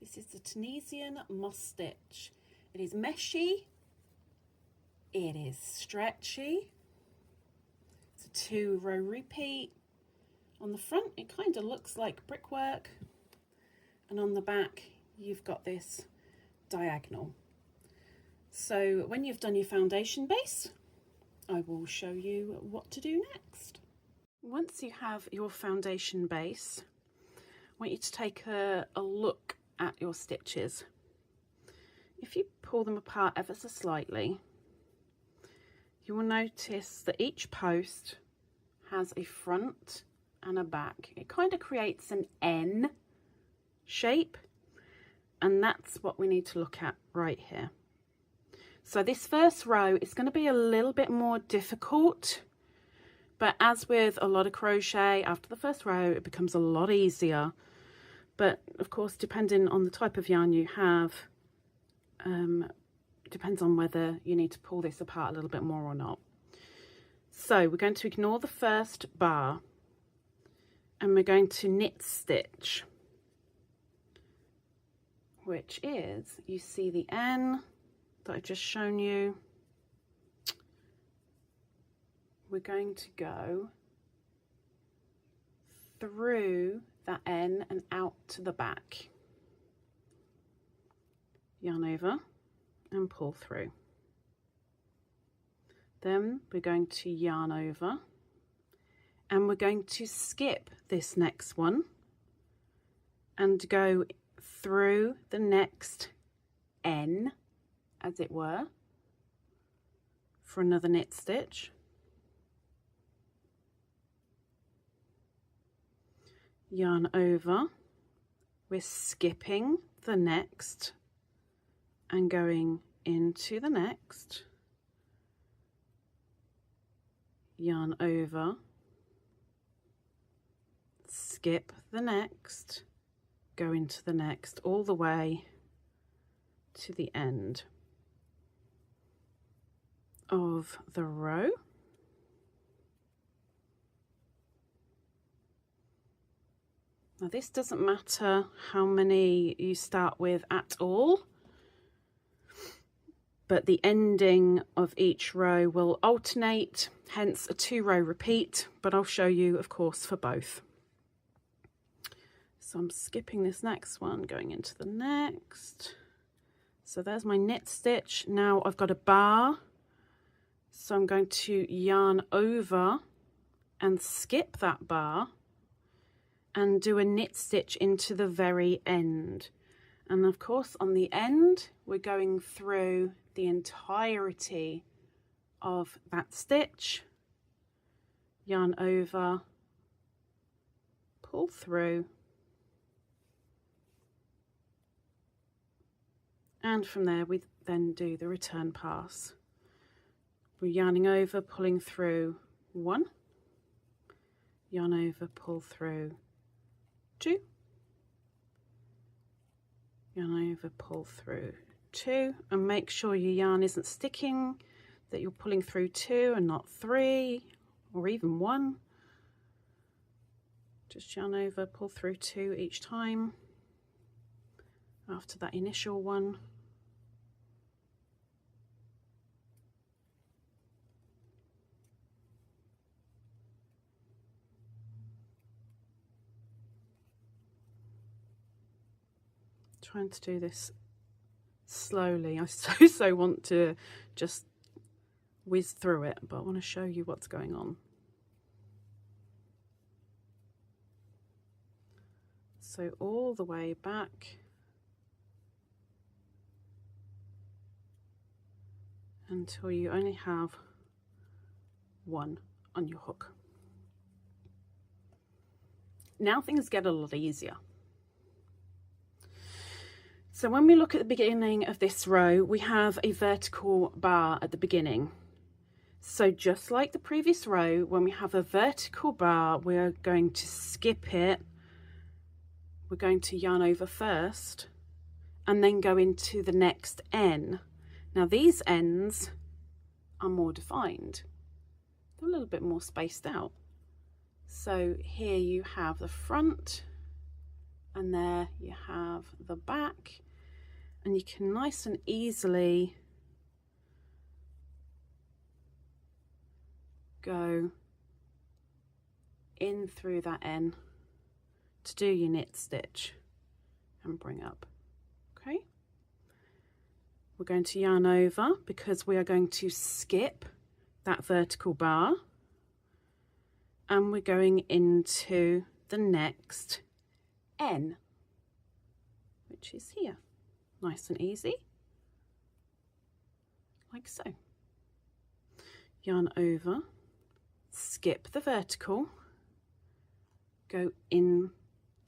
This is the Tunisian moss stitch. It is meshy, it is stretchy, it's a 2-row repeat. On the front it kind of looks like brickwork, and on the back you've got this diagonal. So when you've done your foundation base, I will show you what to do next. Once you have your foundation base, I want you to take a look at your stitches. If you pull them apart ever so slightly, you will notice that each post has a front and a back. It kind of creates an N shape, and that's what we need to look at right here. So this first row is going to be a little bit more difficult, but as with a lot of crochet, after the first row it becomes a lot easier. But of course, depending on the type of yarn you have, depends on whether you need to pull this apart a little bit more or not. So we're going to ignore the first bar and we're going to knit stitch, which is, you see the N that I've just shown you. We're going to go through that N and out to the back. Yarn over and pull through. Then we're going to yarn over and we're going to skip this next one and go through the next N, as it were, for another knit stitch. Yarn over, we're skipping the next and going into the next. Yarn over, skip the next, go into the next, all the way to the end of the row. Now this doesn't matter how many you start with at all, but the ending of each row will alternate, hence a 2-row repeat, but I'll show you of course for both. So I'm skipping this next one, going into the next. So there's my knit stitch. Now I've got a bar, so I'm going to yarn over and skip that bar and do a knit stitch into the very end. And of course on the end we're going through the entirety of that stitch, yarn over, pull through, and from there we then do the return pass. We're yarning over, pulling through 1, yarn over, pull through 2, yarn over, pull through 2, and make sure your yarn isn't sticking, that you're pulling through 2 and not 3 or even 1. Just yarn over, pull through 2 each time after that initial one. Trying to do this slowly. I so want to just whiz through it, but I want to show you what's going on. So all the way back until you only have 1 on your hook. Now things get a lot easier. So when we look at the beginning of this row, we have a vertical bar at the beginning. So just like the previous row, when we have a vertical bar, we're going to skip it. We're going to yarn over first and then go into the next N. Now these ends are more defined. They're a little bit more spaced out. So here you have the front And there you have the back, and you can nice and easily go in through that N to do your knit stitch and bring up. Okay, we're going to yarn over because we are going to skip that vertical bar, and we're going into the next N, which is here. Nice and easy, like so. Yarn over, skip the vertical, go in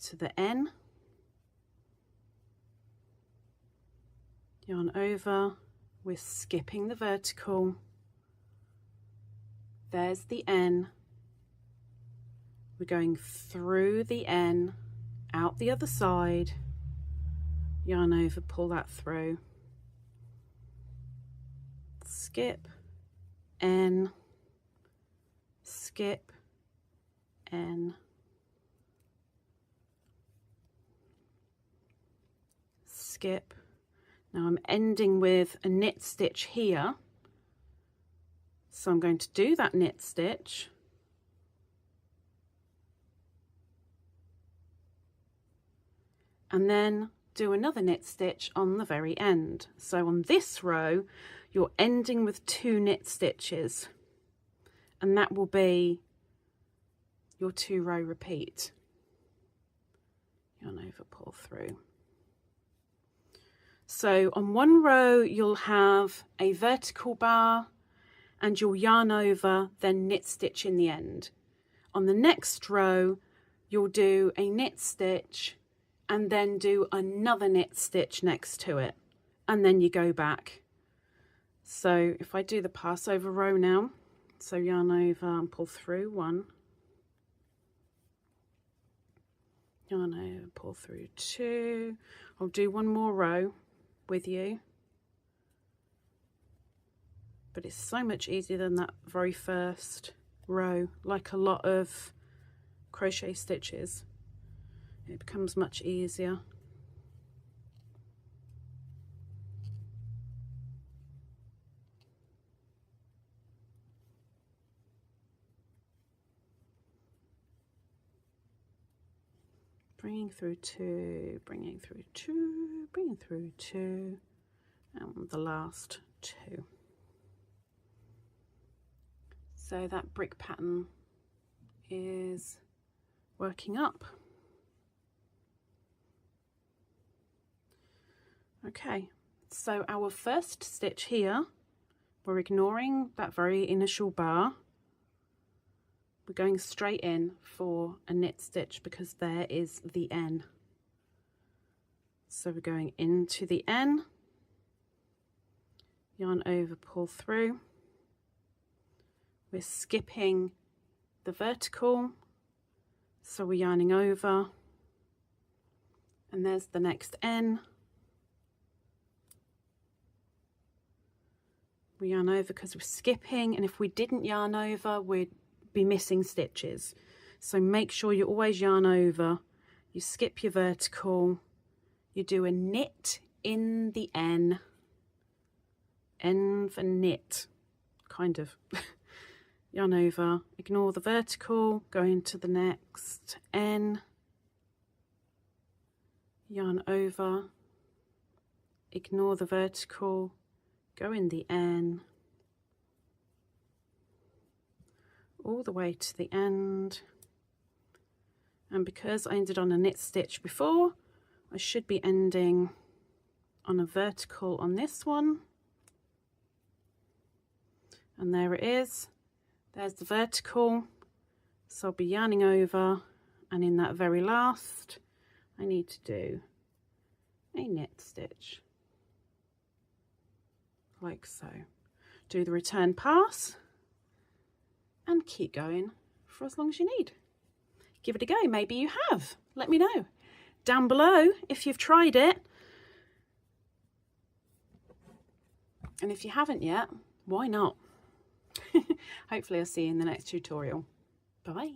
to the N, yarn over, we're skipping the vertical, there's the N, we're going through the N, out the other side, yarn over, pull that through, skip, N, skip, N, skip. Now I'm ending with a knit stitch here, so I'm going to do that knit stitch, and then do another knit stitch on the very end. So on this row you're ending with 2 knit stitches, and that will be your 2-row repeat. Yarn over, pull through. So on one row you'll have a vertical bar and you'll yarn over, then knit stitch in the end. On the next row you'll do a knit stitch and then do another knit stitch next to it, and then you go back. So if I do the Passover row now, so yarn over and pull through 1, yarn over, pull through 2, I'll do one more row with you, but it's so much easier than that very first row, like a lot of crochet stitches. It becomes much easier. Bringing through 2, bringing through 2, bringing through 2, and the last 2. So that brick pattern is working up. Okay, so our first stitch here, we're ignoring that very initial bar. We're going straight in for a knit stitch because there is the N. So we're going into the N, yarn over, pull through. We're skipping the vertical, so we're yarning over, and there's the next N. We yarn over because we're skipping, and if we didn't yarn over we'd be missing stitches. So make sure you always yarn over, you skip your vertical, you do a knit in the N, N for knit, kind of. Yarn over, ignore the vertical, go into the next N, yarn over, ignore the vertical, go in the N, all the way to the end. And because I ended on a knit stitch before, I should be ending on a vertical on this one. And there it is. There's the vertical. So I'll be yarning over, and in that very last, I need to do a knit stitch. Like so. Do the return pass and keep going for as long as you need. Give it a go, maybe you have. Let me know down below if you've tried it. And if you haven't yet, why not? Hopefully I'll see you in the next tutorial. Bye.